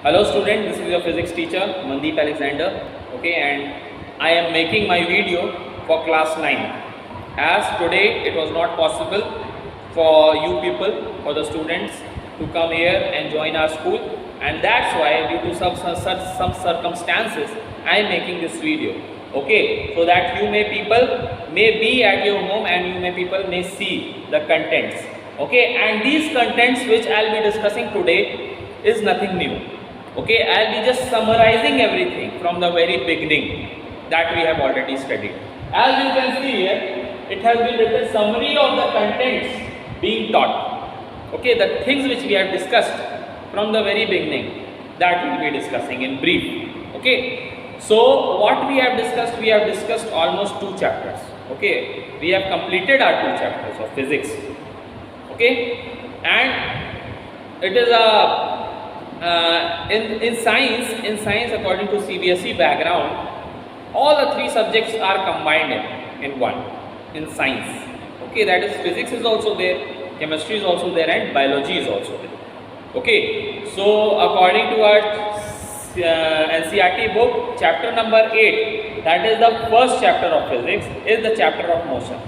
Hello student, this is your physics teacher Mandeep Alexander. Okay, and I am making my video for class 9. As today it was not possible for you people, for the students to come here and join our school, and that's why due to some circumstances I am making this video. Okay, so that you may be at your home and people may see the contents. Okay, and these contents which I'll be discussing today is nothing new. Okay, I'll be just summarizing everything from the very beginning that we have already studied. As you can see here, it has been written summary of the contents being taught. Okay, the things which we have discussed from the very beginning, that we will be discussing in brief. Okay, so what we have discussed almost 2 chapters. Okay, we have completed our 2 chapters of physics. Okay, and it is a in science according to CBSE background, all the 3 subjects are combined in one in science. Okay, that is physics is also there, chemistry is also there, and biology is also there. Okay, so according to our NCERT book, chapter number 8, that is the first chapter of physics, is the chapter of motion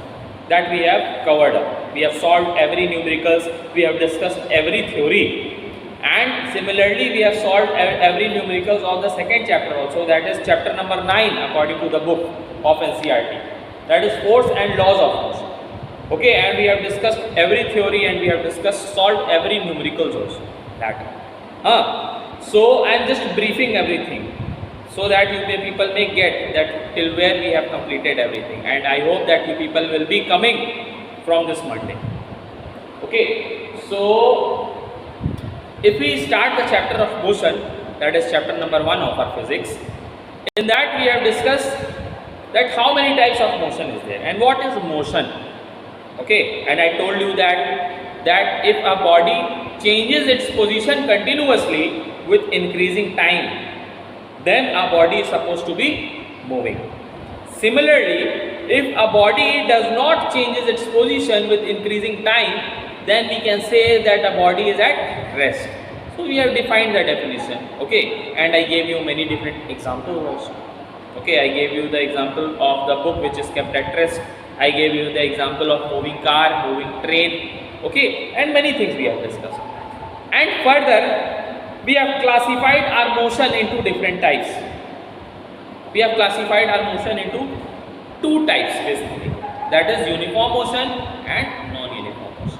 that we have covered up. We have solved every numericals, we have discussed every theory, and similarly we have solved every numericals of the second chapter also, that is chapter number 9 according to the book of NCERT, that is force and laws of motion. Okay, and we have discussed every theory and we have solved every numericals also. So I am just briefing everything so that you people may get that till where we have completed everything, and I hope that you people will be coming from this Monday. Okay, so if we start the chapter of motion, that is chapter number 1 of our physics, in that we have discussed that how many types of motion is there and what is motion. Okay, and I told you that if a body changes its position continuously with increasing time, then a body is supposed to be moving. Similarly, if a body does not changes its position with increasing time, then we can say that a body is at rest. So we have defined the definition. Okay, and I gave you many different examples also. Okay, I gave you the example of the book which is kept at rest. I gave you the example of moving car, moving train. Okay, and many things we have discussed. And further, we have classified our motion into different types. We have classified our motion into 2 types basically, that is uniform motion and non-uniform motion.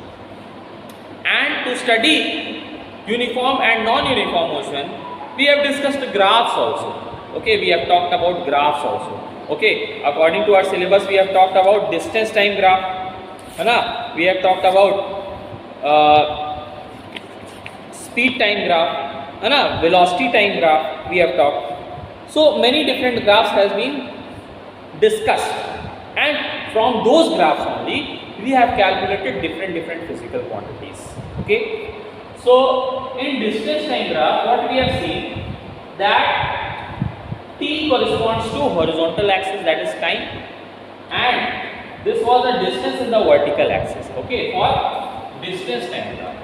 And to study uniform and non-uniform motion, we have discussed graphs also. Okay, we have talked about graphs also. Okay, according to our syllabus, we have talked about distance time graph, we have talked about speed time graph, velocity time graph we have talked. So many different graphs has been discussed, and from those graphs only we have calculated different physical quantities. Okay, so in distance time graph, what we have seen that t corresponds to horizontal axis, that is time, and this was the distance in the vertical axis. Okay, for distance time graph.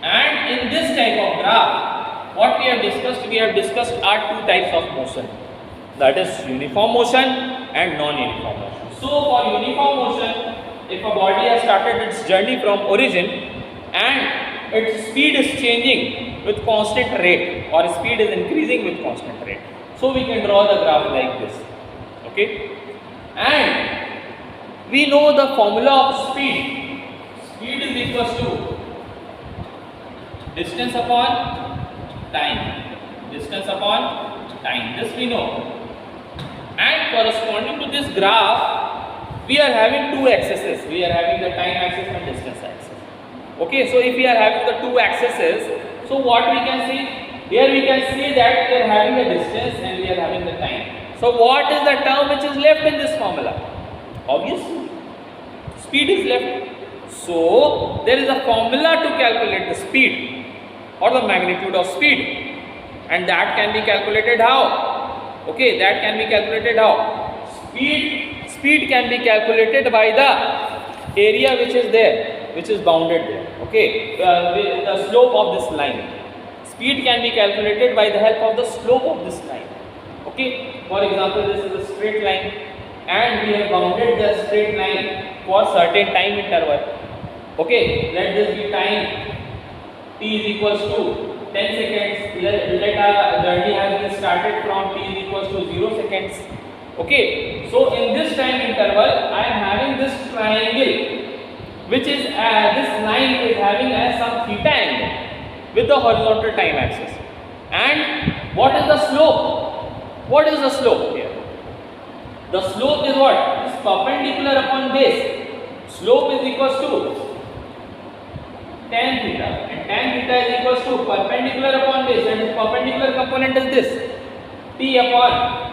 And in this type of graph, what we have discussed are 2 types of motion, that is uniform motion and non-uniform motion. So for uniform motion, if a body has started its journey from origin and its speed is changing with constant rate, or speed is increasing with constant rate, so we can draw the graph like this. Okay, and we know the formula of speed. Speed is equals to distance upon time. Distance upon time. This we know. And corresponding to this graph, we are having 2 axes. We are having the time axis and distance axis. Okay, so if we are having the 2 axes, so what we can see? Here we can see that we are having the distance and we are having the time. So what is the term which is left in this formula? Obviously, speed is left. So there is a formula to calculate the speed or the magnitude of speed, and that can be calculated how? Okay, that can be calculated how? Speed can be calculated by the area which is there, which is bounded there. Okay, with the slope of this line. Speed can be calculated by the help of the slope of this line. Okay, for example, this is a straight line, and we have bounded the straight line for certain time interval. Okay, let this be time t is equals to 10 seconds. Let our journey has been started from t is equals to 0 seconds. Okay, so in this time interval, I am having this triangle, which is this line is having as some theta angle with the horizontal time axis. And what is the slope? What is the slope here? The slope is what? Is perpendicular upon base. Slope is equals to tan theta, and tan theta is equals to perpendicular upon base, and its perpendicular component is this t upon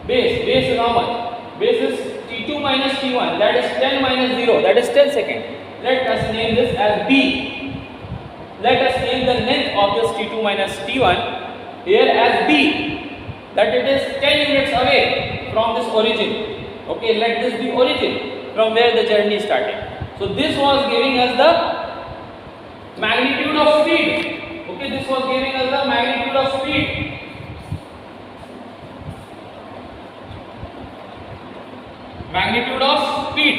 base. Base is how much? Base is t2 minus t1, that is 10 minus 0, that is 10 seconds. Let us name this as b. Let us name the length of this t2 minus t1 here as b, that it is 10 units away from this origin. Okay, let this be origin from where the journey started. So this was giving us the magnitude of speed. Okay, this was giving us the magnitude of speed. Magnitude of speed.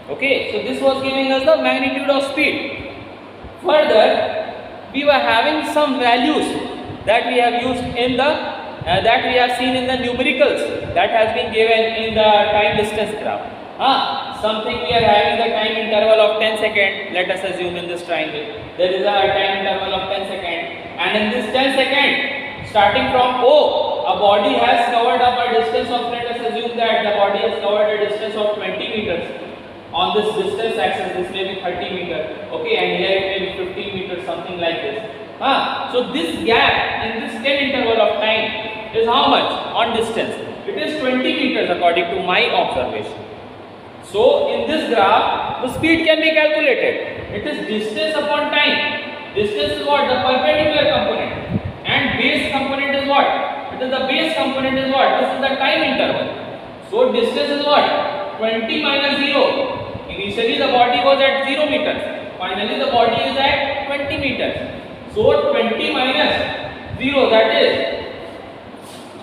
Okay, so this was giving us the magnitude of speed. Further, we were having some values that we have used in the that we have seen in the numericals that has been given in the time distance graph. Something we are having the time interval of 10 seconds. Let us assume in this triangle there is a time interval of 10 seconds, and in this 10 seconds, starting from O, a body has covered up a distance of, let us assume that the body has covered a distance of 20 meters. On this distance axis, this may be 30 meters, okay, and here it may be 15 meters, something like this. So this gap in this 10 interval of time is how much on distance? It is 20 meters according to my observation. So in this graph, the speed can be calculated. It is distance upon time. Distance is what? The perpendicular component. And base component is what? It is the base component is what? This is the time interval. So distance is what? 20 minus 0. Initially the body was at 0 meters. Finally the body is at 20 meters. So 20 minus 0, that is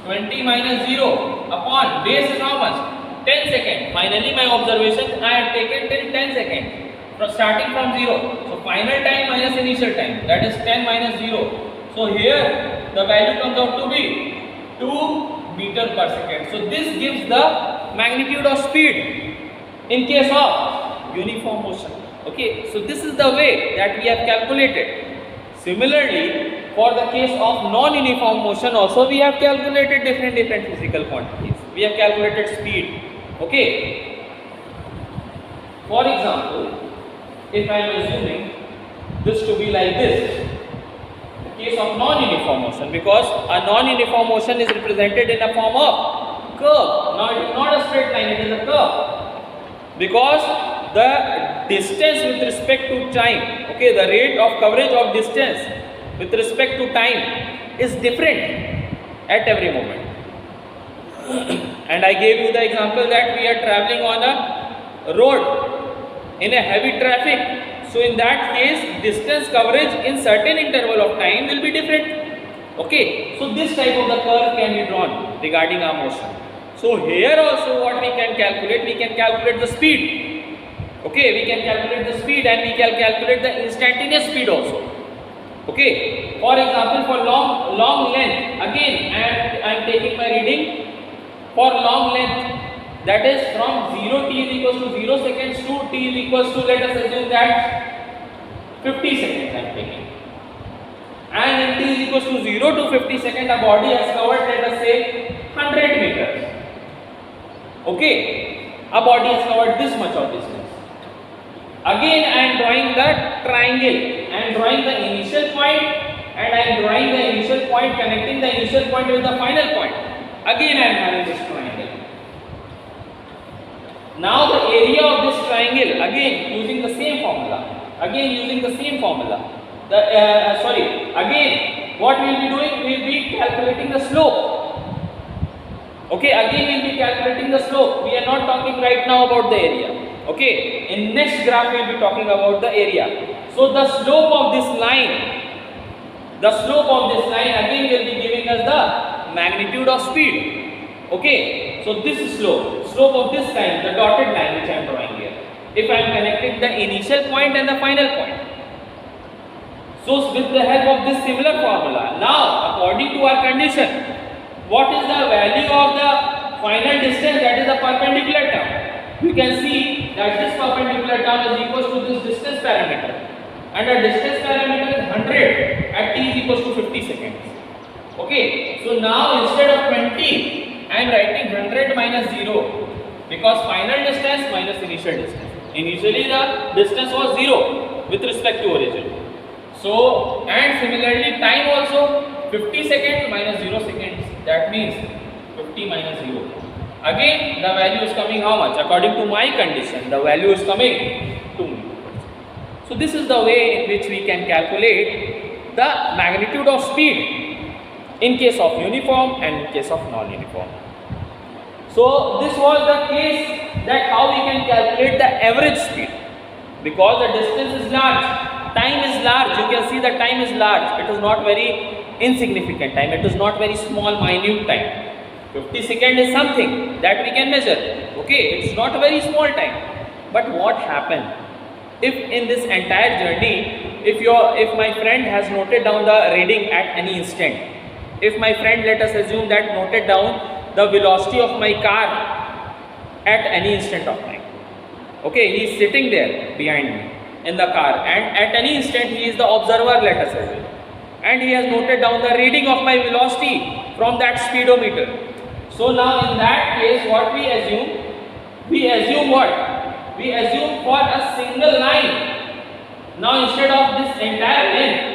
20 minus 0 upon base is how much? 10 seconds. Finally my observation I have taken till 10 seconds. Starting from 0. So final time minus initial time, that is 10 minus 0. So here the value comes out to be 2 meters per second. So this gives the magnitude of speed in case of uniform motion. Okay, so this is the way that we have calculated. Similarly, for the case of non-uniform motion also we have calculated different physical quantities. We have calculated speed. Okay. For example, if I am assuming this to be like this, the case of non-uniform motion, because a non-uniform motion is represented in a form of curve, not a straight line, it is a curve. Because the distance with respect to time, okay, the rate of coverage of distance with respect to time is different at every moment. And I gave you the example that we are traveling on a road in a heavy traffic. So in that case, distance coverage in certain interval of time will be different. Okay, so this type of the curve can be drawn regarding our motion. So here also what we can calculate the speed. Okay, we can calculate the speed and we can calculate the instantaneous speed also. Okay, for example, for long length, again I am taking my reading for long length, that is from 0 t is equals to 0 seconds to t is equals to, let us assume that 50 seconds I am taking. And in t is equals to 0 to 50 seconds, a body has covered, let us say 100 meters. Okay, a body has covered this much of distance. Again I am drawing the triangle. I am drawing the initial point and I am drawing the initial point, connecting the initial point with the final point. Again I am having this triangle. Now the area of this triangle, again using the same formula. Again what we will be doing, we will be calculating the slope. Okay, again we will be calculating the slope. We are not talking right now about the area. Okay, in next graph we will be talking about the area. So the slope of this line, again will be giving us the magnitude of speed. Okay, so this is slope of this line, the dotted line which I am drawing here. If I am connecting the initial point and the final point. So with the help of this similar formula, now according to our condition, what is the value of the final distance, that is the perpendicular term? You can see that this perpendicular term is equal to this distance parameter, and the distance parameter is 100 at t is equal to 50 seconds. Okay, so now instead of 20, I am writing 100 minus 0, because final distance minus initial distance. Initially the distance was 0 with respect to origin. So, and similarly time also 50 seconds minus 0 seconds, that means 50 minus 0. Again the value is coming how much? According to my condition, the value is coming 2 meters. So this is the way in which we can calculate the magnitude of speed in case of uniform and in case of non-uniform. So this was the case that how we can calculate the average speed, because the distance is large, time is large. You can see the time is large. It is not very insignificant time. It is not very small, minute time. 50 seconds is something that we can measure. Okay, it's not a very small time. But what happened if in this entire journey, if my friend has noted down the reading at any instant, if my friend, let us assume that, noted down the velocity of my car at any instant of time. Okay, he is sitting there behind me in the car, and at any instant he is the observer, let us assume, and he has noted down the reading of my velocity from that speedometer. So now in that case, what we assume? We assume what? We assume for a single line. Now instead of this entire length,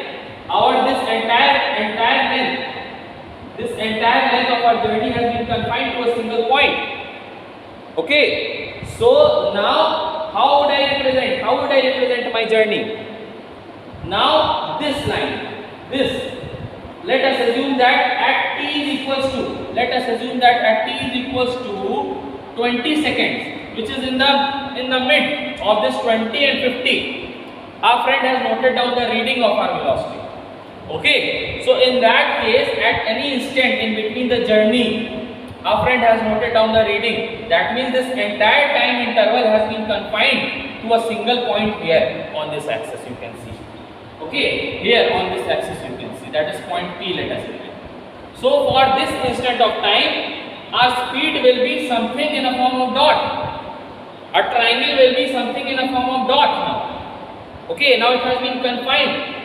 this entire length of our journey has been confined to a single point. Okay, so now how would I represent my journey? Now this line, let us assume that at t is equals to 20 seconds, which is in the mid of this 20 and 50. Our friend has noted down the reading of our velocity. Okay, so in that case, at any instant in between the journey, our friend has noted down the reading. That means this entire time interval has been confined to a single point here on this axis, you can see. Okay, here on this axis you can see, that is point P, let us say. So for this instant of time, our speed will be something in a form of dot. A triangle will be something in a form of dot now. Okay, now it has been confined.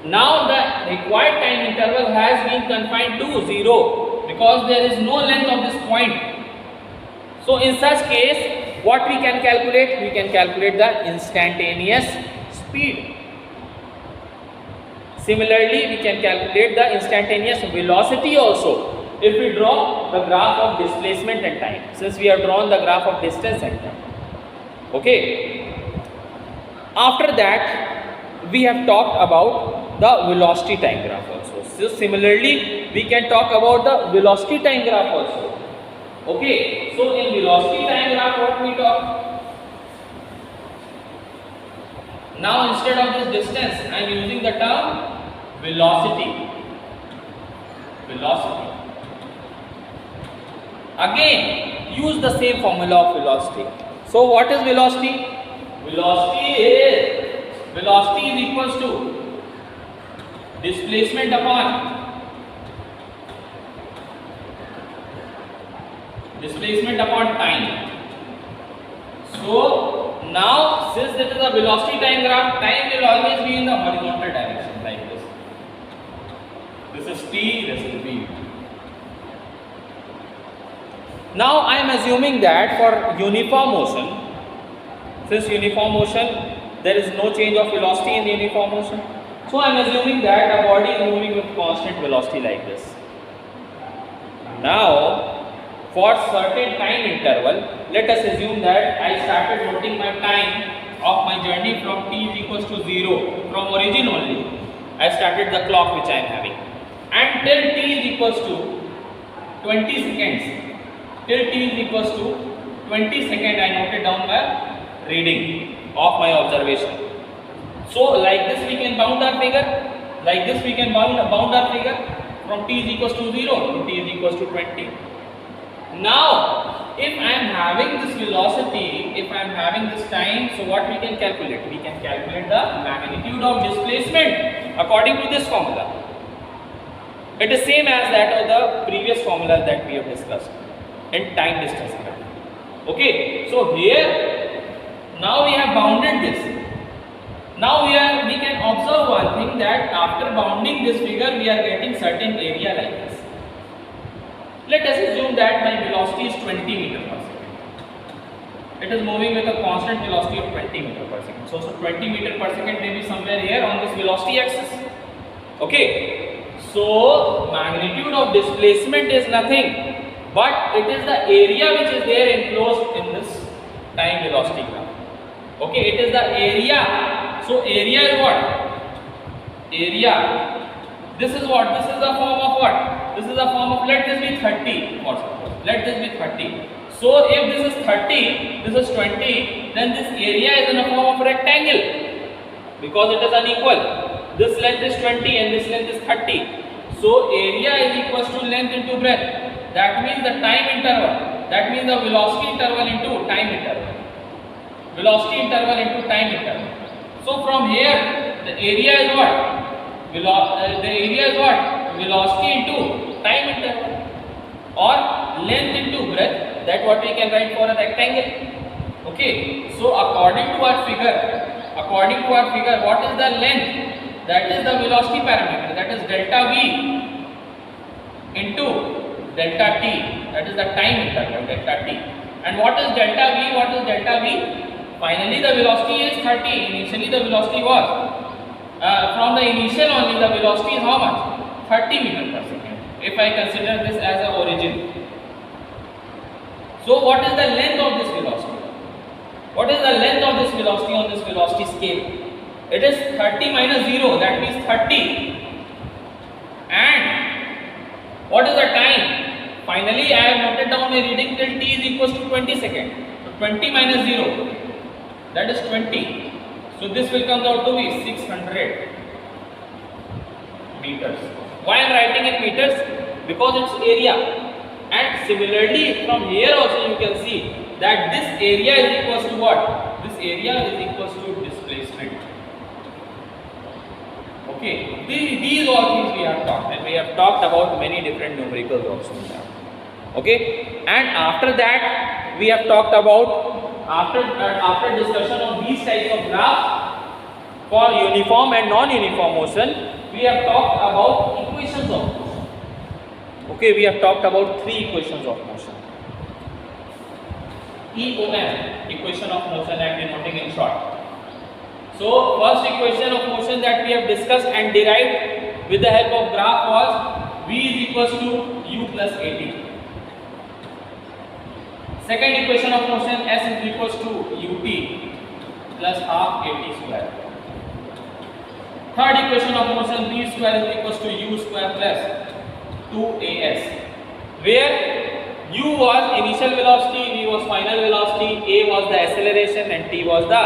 Now the required time interval has been confined to 0, because there is no length of this point. So in such case, what we can calculate? We can calculate the instantaneous speed. Similarly, we can calculate the instantaneous velocity also, if we draw the graph of displacement and time, since we have drawn the graph of distance and time. Okay. After that, we have talked about the velocity time graph also. So similarly, we can talk about the velocity time graph also. Okay, so in velocity time graph, what we talk? Now instead of this distance, I am using the term velocity. Again, use the same formula of velocity. So what is velocity? Velocity is equals to displacement upon time. So now, since this is a velocity time graph, time will always be in the horizontal direction like this. This is t, this is v. Now I am assuming that for uniform motion, since uniform motion, there is no change of velocity in uniform motion. So I am assuming that a body is moving with constant velocity like this. Now, for certain time interval, let us assume that I started noting my time of my journey from t is equals to 0, from origin only. I started the clock which I am having, and till t is equals to 20 seconds. Till t is equals to 20 seconds, I noted down my reading of my observation. So like this we can bound our figure. Like this we can bound our figure from t is equals to 0 to t is equals to 20. Now, if I am having this velocity, if I am having this time, so what we can calculate? We can calculate the magnitude of displacement according to this formula. It is same as that of the previous formula that we have discussed in time distance graph. Okay, so here now we have bounded this. Now we can observe one thing, that after bounding this figure we are getting certain area like this. Let us assume that my velocity is 20 meter per second. It is moving with a constant velocity of 20 meter per second. So 20 meter per second may be somewhere here on this velocity axis. Okay. So magnitude of displacement is nothing, but it is the area which is there enclosed in this time velocity graph. Okay, it is the area. So area is what? Area. This is what? This is the form of what? This is the form of, let this be 30 or suppose. Let this be 30. So if this is 30, this is 20, then this area is in a form of rectangle because it is unequal. This length is 20 and this length is 30. So area is equals to length into breadth. That means the time interval. That means the velocity interval into time interval. Velocity interval into time interval. So from here, the area is what? The area is what? Velocity into time interval, or length into breadth. That what we can write for a rectangle. Okay. So according to our figure, what is the length? That is the velocity parameter. That is delta v into delta t. That is the time interval, delta t. And what is delta v? What is delta v? Finally, the velocity is 30. Initially, the velocity was. From the initial only, the velocity is how much? 30 meter per second. If I consider this as a origin. So what is the length of this velocity? What is the length of this velocity on this velocity scale? It is 30 minus 0, that means 30. And what is the time? Finally, I have noted down my reading till t is equals to 20 seconds. So 20 minus 0, that is 20. So this will come out to be 600 meters. Why I am writing in meters? Because it's area. And similarly, from here also you can see that this area is equals to what? This area is equals to displacement. Okay, these all things we have talked, and we have talked about many different numericals also. Okay, and after that we have talked about, after discussion of these types of graphs for uniform and non-uniform motion, we have talked about equations of motion. Okay, we have talked about 3 equations of motion. EOM, equation of motion, I am denoting in short. So first equation of motion that we have discussed and derived with the help of graph was V is equals to U plus AT. Second equation of motion, S is equals to UT plus half AT square. Third equation of motion, V square is equals to U square plus 2AS, where U was initial velocity, V was final velocity, A was the acceleration and T was the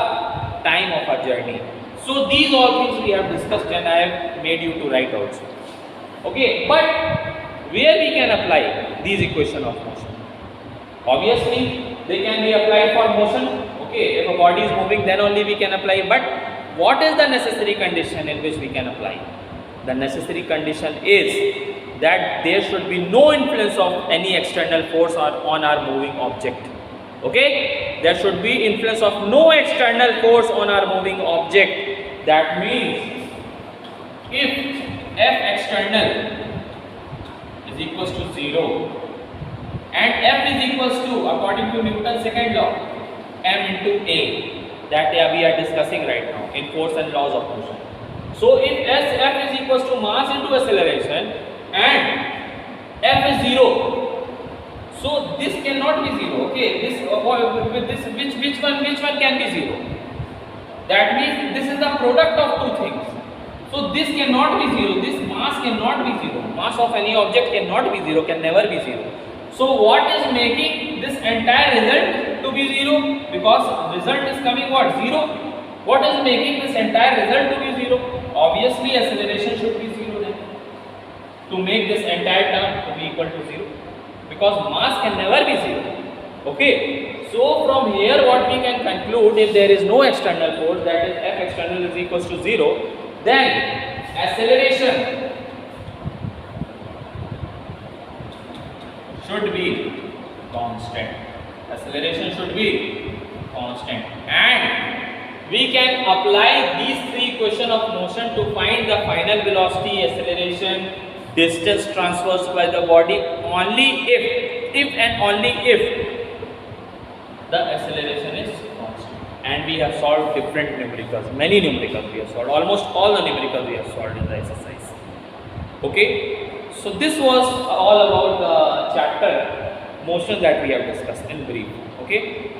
time of our journey. So these all things we have discussed and I have made you to write also. Okay, but where we can apply these equation of motion? Obviously, they can be applied for motion. Okay, if a body is moving, then only we can apply. But what is the necessary condition in which we can apply? The necessary condition is that there should be no influence of any external force on our moving object. Okay, there should be influence of no external force on our moving object. That means if F external is equals to 0 and F is equals to, according to Newton's second law, M into A, that we are discussing right now in force and laws of motion. So if F is equals to mass into acceleration and F is 0, so this cannot be 0. Okay, which one can be 0? That means this is the product of two things. So this cannot be 0. This mass cannot be 0. Mass of any object cannot be 0. Can never be 0. So what is making this entire result to be 0? Because result is coming what? 0. What is making this entire result to be 0? Obviously acceleration should be 0 then. To make this entire term to be equal to 0. Because mass can never be 0. Okay. So from here what we can conclude, if there is no external force, that is F external is equals to 0, then acceleration should be constant. Acceleration should be constant, and we can apply these three equations of motion to find the final velocity, acceleration, distance traversed by the body only if and only if the acceleration is constant. And we have solved different numericals, many numericals we have solved, almost all the numericals we have solved in the exercise. Okay. So this was all about the chapter motion that we have discussed in brief. Okay.